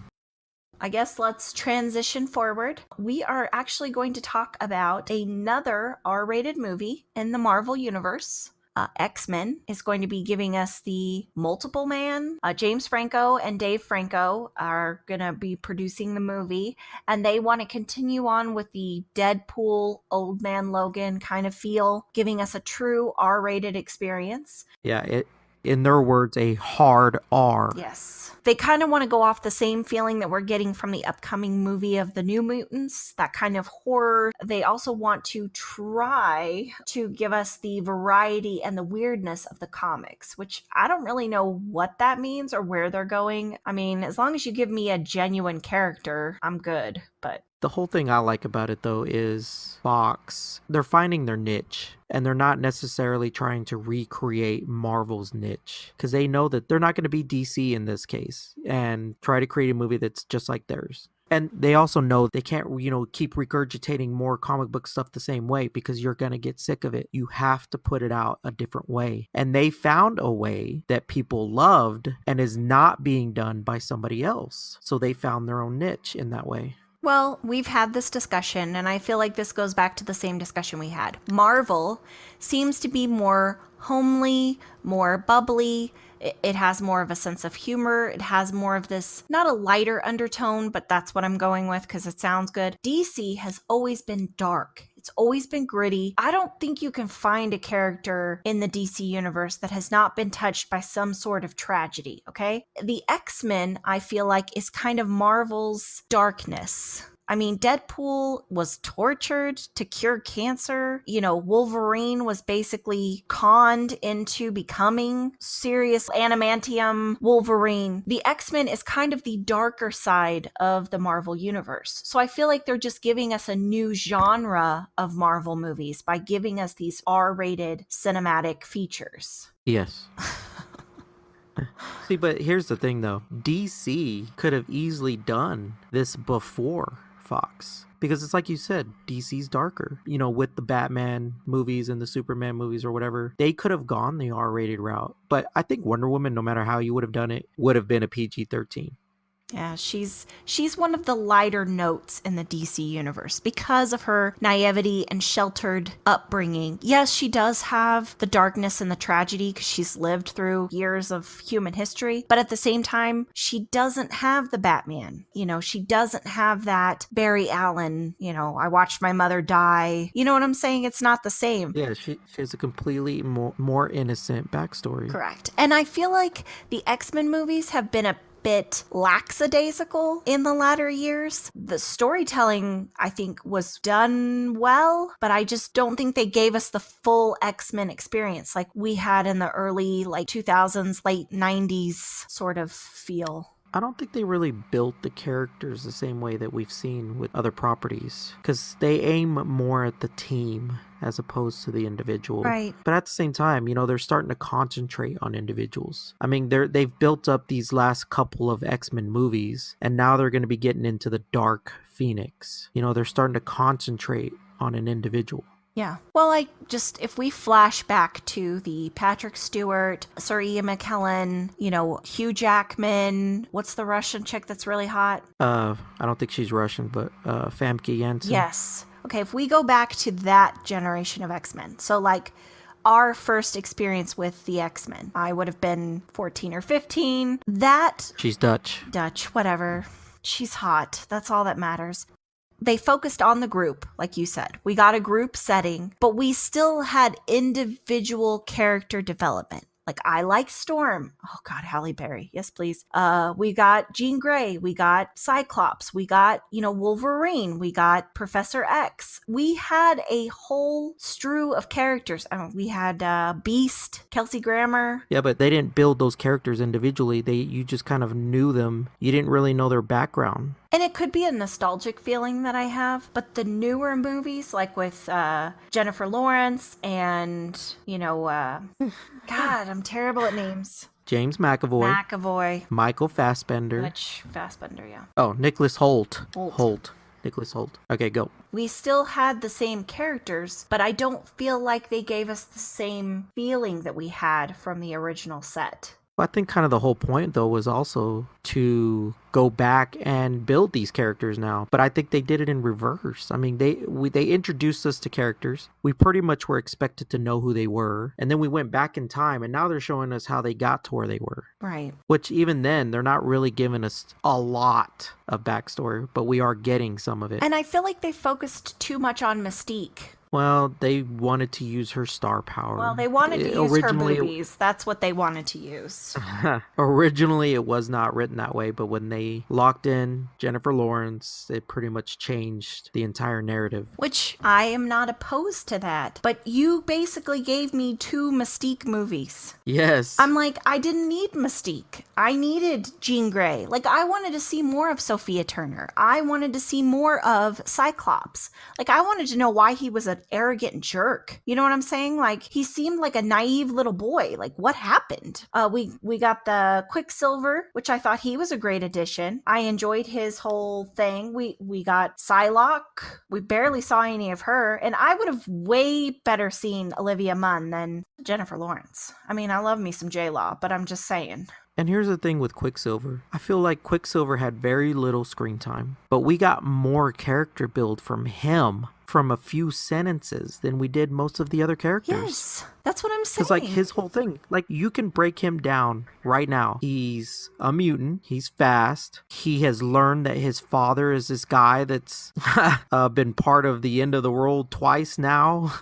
[SPEAKER 1] I guess let's transition forward. We are actually going to talk about another R-rated movie in the Marvel Universe. X-Men is going to be giving us the Multiple Man. James Franco and Dave Franco are going to be producing the movie, and they want to continue on with the Deadpool, Old Man Logan kind of feel, giving us a true R-rated experience.
[SPEAKER 2] Yeah, in their words, a hard R.
[SPEAKER 1] Yes. They kind of want to go off the same feeling that we're getting from the upcoming movie of the New Mutants, that kind of horror. They also want to try to give us the variety and the weirdness of the comics, which I don't really know what that means or where they're going. I mean, as long as you give me a genuine character, I'm good, but...
[SPEAKER 2] The whole thing I like about it, though, is Fox, they're finding their niche, and they're not necessarily trying to recreate Marvel's niche, because they know that they're not going to be DC in this case, and try to create a movie that's just like theirs. And they also know they can't, keep regurgitating more comic book stuff the same way, because you're going to get sick of it. You have to put it out a different way. And they found a way that people loved and is not being done by somebody else. So they found their own niche in that way.
[SPEAKER 1] Well, we've had this discussion, and I feel like this goes back to the same discussion we had. Marvel seems to be more homely, more bubbly. It has more of a sense of humor. It has more of this, not a lighter undertone, but that's what I'm going with because it sounds good. DC has always been dark. It's always been gritty. I don't think you can find a character in the DC universe that has not been touched by some sort of tragedy, okay? The X-Men, I feel like, is kind of Marvel's darkness. I mean, Deadpool was tortured to cure cancer. Wolverine was basically conned into becoming serious adamantium Wolverine. The X-Men is kind of the darker side of the Marvel universe. So I feel like they're just giving us a new genre of Marvel movies by giving us these R-rated cinematic features.
[SPEAKER 2] Yes. See, but here's the thing, though. DC could have easily done this before Fox, because it's like you said, DC's darker, with the Batman movies and the Superman movies or whatever. They could have gone the R-rated route, but I think Wonder Woman, no matter how you would have done it, would have been a PG-13.
[SPEAKER 1] Yeah, she's one of the lighter notes in the DC universe because of her naivety and sheltered upbringing. Yes, she does have the darkness and the tragedy because she's lived through years of human history, but at the same time, she doesn't have the Batman. She doesn't have that Barry Allen, I watched my mother die. You know what I'm saying? It's not the same.
[SPEAKER 2] Yeah, she has a completely more innocent backstory.
[SPEAKER 1] Correct. And I feel like the X-Men movies have been a bit lackadaisical in the latter years. The storytelling, I think, was done well, but I just don't think they gave us the full X-Men experience like we had in the early 2000s, late 90s sort of feel.
[SPEAKER 2] I don't think they really built the characters the same way that we've seen with other properties, because they aim more at the team as opposed to the individual.
[SPEAKER 1] Right.
[SPEAKER 2] But at the same time, they're starting to concentrate on individuals. I mean, they've built up these last couple of X-Men movies, and now they're going to be getting into the Dark Phoenix. They're starting to concentrate on an individual.
[SPEAKER 1] Yeah. Well, if we flash back to the Patrick Stewart, Sir Ian McKellen, Hugh Jackman, what's the Russian chick that's really hot?
[SPEAKER 2] I don't think she's Russian, but Famke Janssen.
[SPEAKER 1] Yes. Okay, if we go back to that generation of X-Men, so our first experience with the X-Men, I would have been 14 or 15.
[SPEAKER 2] She's Dutch,
[SPEAKER 1] whatever. She's hot. That's all that matters. They focused on the group, like you said. We got a group setting, but we still had individual character development. Like, I like Storm. Oh God, Halle Berry. Yes, please. We got Jean Grey. We got Cyclops. We got, Wolverine. We got Professor X. We had a whole strew of characters. We had Beast, Kelsey Grammer.
[SPEAKER 2] Yeah, but they didn't build those characters individually. You just kind of knew them. You didn't really know their background.
[SPEAKER 1] And it could be a nostalgic feeling that I have, but the newer movies, like with Jennifer Lawrence and, God, I'm terrible at names.
[SPEAKER 2] James McAvoy. Michael Fassbender.
[SPEAKER 1] Which Fassbender, yeah.
[SPEAKER 2] Oh, Nicholas Hoult. Nicholas Hoult. Okay, go.
[SPEAKER 1] We still had the same characters, but I don't feel like they gave us the same feeling that we had from the original set.
[SPEAKER 2] Well, I think kind of the whole point, though, was also to go back and build these characters now. But I think they did it in reverse. I mean, they introduced us to characters. We pretty much were expected to know who they were. And then we went back in time, and now they're showing us how they got to where they were.
[SPEAKER 1] Right.
[SPEAKER 2] Which even then, they're not really giving us a lot of backstory, but we are getting some of it.
[SPEAKER 1] And I feel like they focused too much on Mystique.
[SPEAKER 2] Well, they wanted to use her star power.
[SPEAKER 1] Well, they wanted to use her boobies. That's what they wanted to use.
[SPEAKER 2] Originally, it was not written that way, but when they locked in Jennifer Lawrence, it pretty much changed the entire narrative.
[SPEAKER 1] Which I am not opposed to that. But you basically gave me 2 Mystique movies.
[SPEAKER 2] Yes.
[SPEAKER 1] I'm like, I didn't need Mystique. I needed Jean Grey. Like, I wanted to see more of Sophia Turner. I wanted to see more of Cyclops. Like, I wanted to know why he was an arrogant jerk. You know what I'm saying? Like, he seemed like a naive little boy. Like, what happened? We got the Quicksilver, which I thought he was a great addition. I enjoyed his whole thing. We got Psylocke. We barely saw any of her, and I would have way better seen Olivia Munn than Jennifer Lawrence. I mean, I love me some J-Law, but I'm just saying.
[SPEAKER 2] And here's the thing with Quicksilver. I feel like Quicksilver had very little screen time, but we got more character build from him from a few sentences than we did most of the other characters.
[SPEAKER 1] Yes, that's what I'm saying.
[SPEAKER 2] Because, like, his whole thing, like, you can break him down right now. He's a mutant. He's fast. He has learned that his father is this guy that's been part of the end of the world twice now.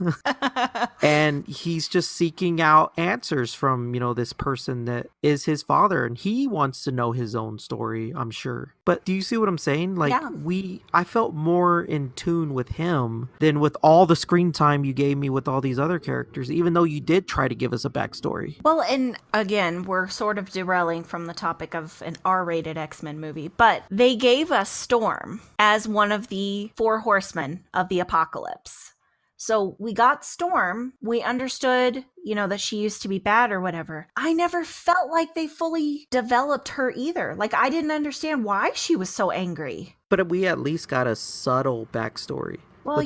[SPEAKER 2] And he's just seeking out answers from, this person that is his father. And he wants to know his own story, I'm sure. But do you see what I'm saying? Like,
[SPEAKER 1] yeah.
[SPEAKER 2] I felt more in tune with him than with all the screen time you gave me with all these other characters, even though you did try to give us a backstory.
[SPEAKER 1] Well, and again, we're sort of derailing from the topic of an R-rated X-Men movie, but they gave us Storm as one of the 4 horsemen of the apocalypse. So we got Storm. We understood, that she used to be bad or whatever. I never felt like they fully developed her either. Like, I didn't understand why she was so angry.
[SPEAKER 2] But we at least got a subtle backstory.
[SPEAKER 1] Well,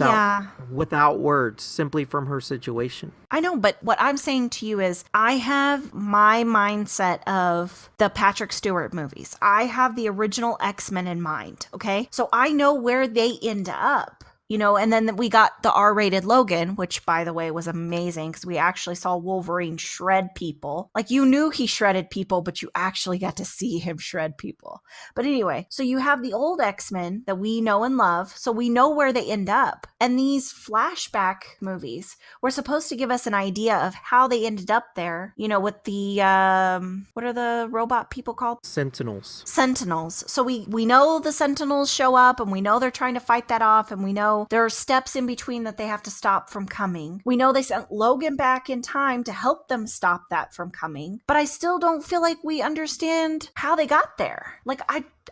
[SPEAKER 2] without words, simply from her situation.
[SPEAKER 1] I know, but what I'm saying to you is I have my mindset of the Patrick Stewart movies. I have the original X-Men in mind, okay? So I know where they end up. And then we got the R-rated Logan, which, by the way, was amazing because we actually saw Wolverine shred people. Like, you knew he shredded people, but you actually got to see him shred people. But anyway, so you have the old X-Men that we know and love, so we know where they end up. And these flashback movies were supposed to give us an idea of how they ended up there, with the, what are the robot people called?
[SPEAKER 2] Sentinels.
[SPEAKER 1] So we know the Sentinels show up, and we know they're trying to fight that off, and we know there are steps in between that they have to stop from coming. We know they sent Logan back in time to help them stop that from coming, but I still don't feel like we understand how they got there. Like,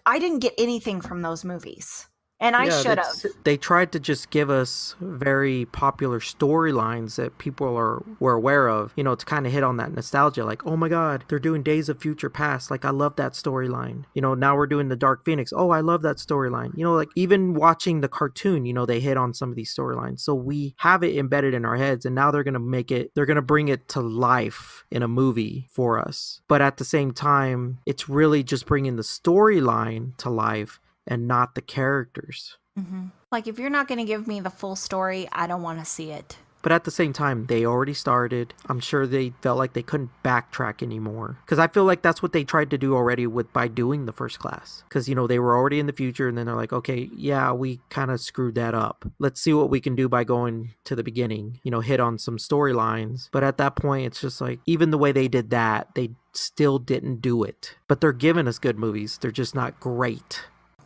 [SPEAKER 1] I didn't get anything from those movies. And I should have.
[SPEAKER 2] They tried to just give us very popular storylines that people were aware of, to kind of hit on that nostalgia. Like, oh my God, they're doing Days of Future Past. Like, I love that storyline. Now we're doing the Dark Phoenix. Oh, I love that storyline. Like, even watching the cartoon, they hit on some of these storylines. So we have it embedded in our heads, and now they're going to bring it to life in a movie for us. But at the same time, it's really just bringing the storyline to life and not the characters.
[SPEAKER 1] Mm-hmm. Like, if you're not going to give me the full story, I don't want to see it.
[SPEAKER 2] But at the same time, they already started. I'm sure they felt like they couldn't backtrack anymore. Because I feel like that's what they tried to do already by doing the First Class. Because, they were already in the future, and then they're like, okay, yeah, we kind of screwed that up. Let's see what we can do by going to the beginning, hit on some storylines. But at that point, it's just like, even the way they did that, they still didn't do it. But they're giving us good movies. They're just not great.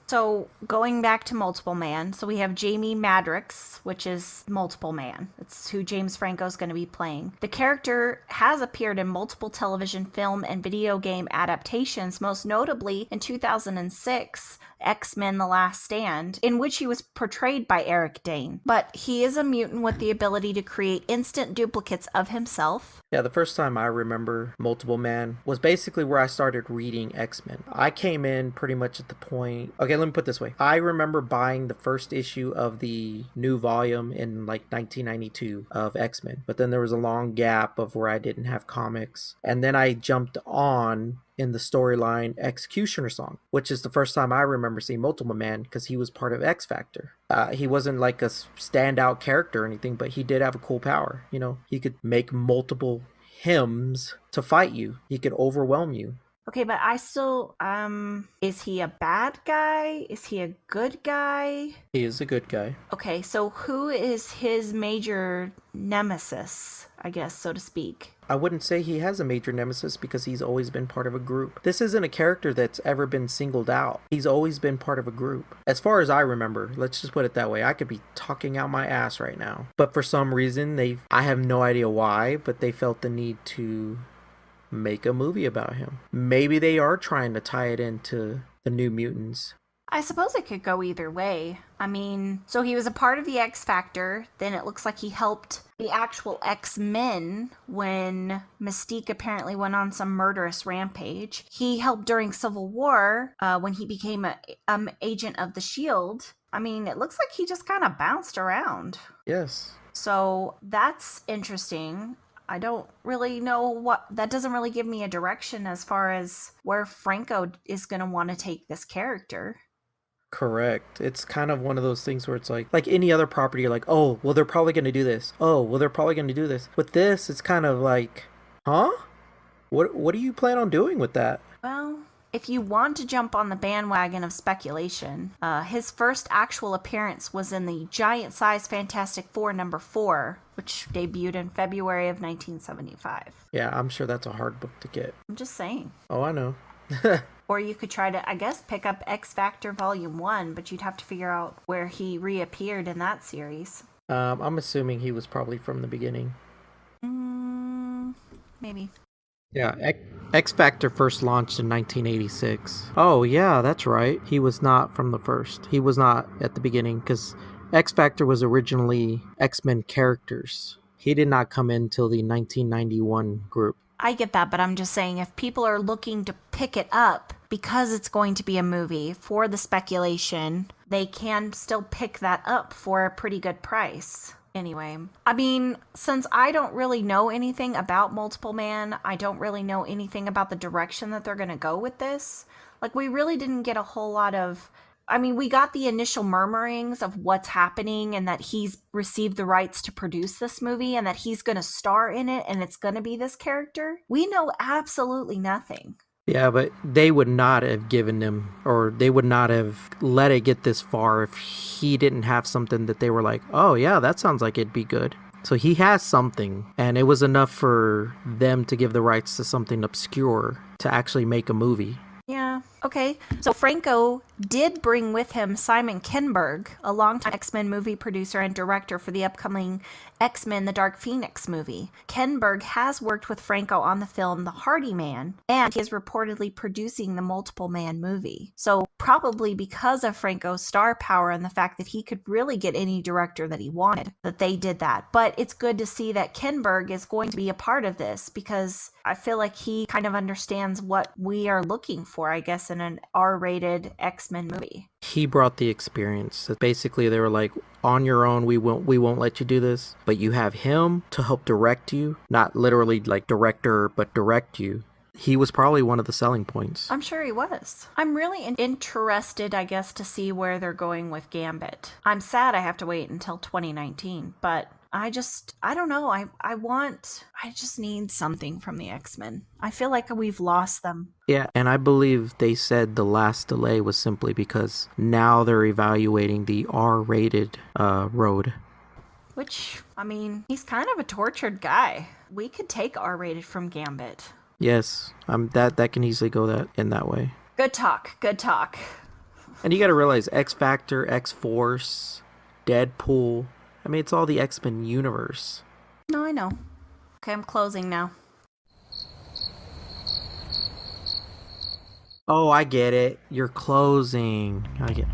[SPEAKER 1] So going back to Multiple Man, so we have Jamie Madrox, which is Multiple Man. It's who James Franco is going to be playing. The character has appeared in multiple television, film, and video game adaptations, most notably in 2006, X-Men: The Last Stand, in which he was portrayed by Eric Dane. But he is a mutant with the ability to create instant duplicates of himself.
[SPEAKER 2] Yeah, the first time I remember Multiple Man was basically where I started reading X-Men. I came in pretty much at the point... Okay, let me put it this way. I remember buying the first issue of the new volume in like 1992 of X-Men. But then there was a long gap of where I didn't have comics. And then I jumped on in the storyline Executioner Song, which is the first time I remember seeing Multiple Man because he was part of X Factor. He wasn't like a standout character or anything, but he did have a cool power. He could make multiple hymns to fight you. He could overwhelm you.
[SPEAKER 1] Okay, but I still, is he a bad guy? Is he a good guy?
[SPEAKER 2] He is a good guy.
[SPEAKER 1] Okay, so who is his major nemesis, I guess, so to speak?
[SPEAKER 2] I wouldn't say he has a major nemesis because he's always been part of a group. This isn't a character that's ever been singled out. He's always been part of a group. As far as I remember, let's just put it that way. I could be talking out my ass right now. But for some reason, I have no idea why, but they felt the need to make a movie about him. Maybe they are trying to tie it into the New Mutants.
[SPEAKER 1] I suppose it could go either way. I mean, so he was a part of the X Factor, then it looks like he helped the actual X-Men when Mystique apparently went on some murderous rampage. He helped during Civil War when he became an agent of the S.H.I.E.L.D. I mean, it looks like he just kind of bounced around.
[SPEAKER 2] Yes.
[SPEAKER 1] So that's interesting. I don't really know that doesn't really give me a direction as far as where Franco is going to want to take this character.
[SPEAKER 2] Correct. It's kind of one of those things where it's like any other property, you're like, oh, well, they're probably going to do this. Oh, well, they're probably going to do this. With this, it's kind of like, huh? What do you plan on doing with that?
[SPEAKER 1] Well, if you want to jump on the bandwagon of speculation, his first actual appearance was in the giant-sized Fantastic Four #4, which debuted in February of 1975.
[SPEAKER 2] Yeah, I'm sure that's a hard book to get.
[SPEAKER 1] I'm just saying.
[SPEAKER 2] Oh, I know.
[SPEAKER 1] Or you could try to, I guess, pick up X Factor Volume 1, but you'd have to figure out where he reappeared in that series.
[SPEAKER 2] I'm assuming he was probably from the beginning.
[SPEAKER 1] Maybe.
[SPEAKER 2] Yeah, X Factor first launched in 1986. Oh, yeah, that's right. He was not from the first. He was not at the beginning because X Factor was originally X-Men characters. He did not come in till the 1991 group.
[SPEAKER 1] I get that, but I'm just saying if people are looking to pick it up because it's going to be a movie for the speculation, they can still pick that up for a pretty good price. Anyway, I mean, since I don't really know anything about Multiple Man, I don't really know anything about the direction that they're going to go with this. Like, we really didn't get a whole lot of... I mean, we got the initial murmurings of what's happening and that he's received the rights to produce this movie and that he's going to star in it and it's going to be this character. We know absolutely nothing.
[SPEAKER 2] Yeah, but they would not have given him, or they would not have let it get this far if he didn't have something that they were like, oh yeah, that sounds like it'd be good. So he has something, and it was enough for them to give the rights to something obscure to actually make a movie.
[SPEAKER 1] Yeah, okay. So Franco did bring with him Simon Kinberg, a longtime X-Men movie producer and director for the upcoming X-Men: The Dark Phoenix movie. Kinberg has worked with Franco on the film The Hardy Man, and he is reportedly producing the Multiple Man movie. So probably because of Franco's star power and the fact that he could really get any director that he wanted, that they did that. But it's good to see that Kinberg is going to be a part of this because I feel like he kind of understands what we are looking for, I guess, in an R-rated X-Men movie.
[SPEAKER 2] He brought the experience. Basically, they were like, on your own, we won't let you do this, but you have him to help direct you, not literally like director, but direct you. He was probably one of the selling points.
[SPEAKER 1] I'm sure he was. I'm really interested, I guess, to see where they're going with Gambit. I'm sad I have to wait until 2019, but I don't know. I just need something from the X-Men. I feel like we've lost them.
[SPEAKER 2] Yeah, and I believe they said the last delay was simply because now they're evaluating the R-rated road.
[SPEAKER 1] Which, I mean, he's kind of a tortured guy. We could take R-rated from Gambit.
[SPEAKER 2] Yes, that can easily go that way.
[SPEAKER 1] Good talk. Good talk.
[SPEAKER 2] And you got to realize X Factor, X Force, Deadpool. I mean, it's all the X-Men universe.
[SPEAKER 1] No, I know. Okay, I'm closing now.
[SPEAKER 2] Oh, I get it. You're closing. Okay.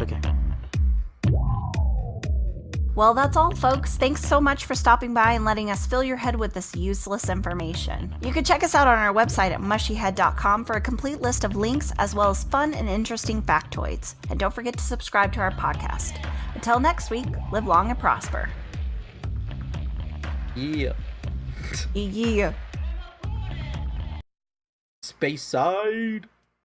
[SPEAKER 1] Well, that's all, folks. Thanks so much for stopping by and letting us fill your head with this useless information. You can check us out on our website at mushyhead.com for a complete list of links as well as fun and interesting factoids. And don't forget to subscribe to our podcast. Until next week, live long and prosper.
[SPEAKER 2] Yeah.
[SPEAKER 1] Yeah.
[SPEAKER 2] Space side.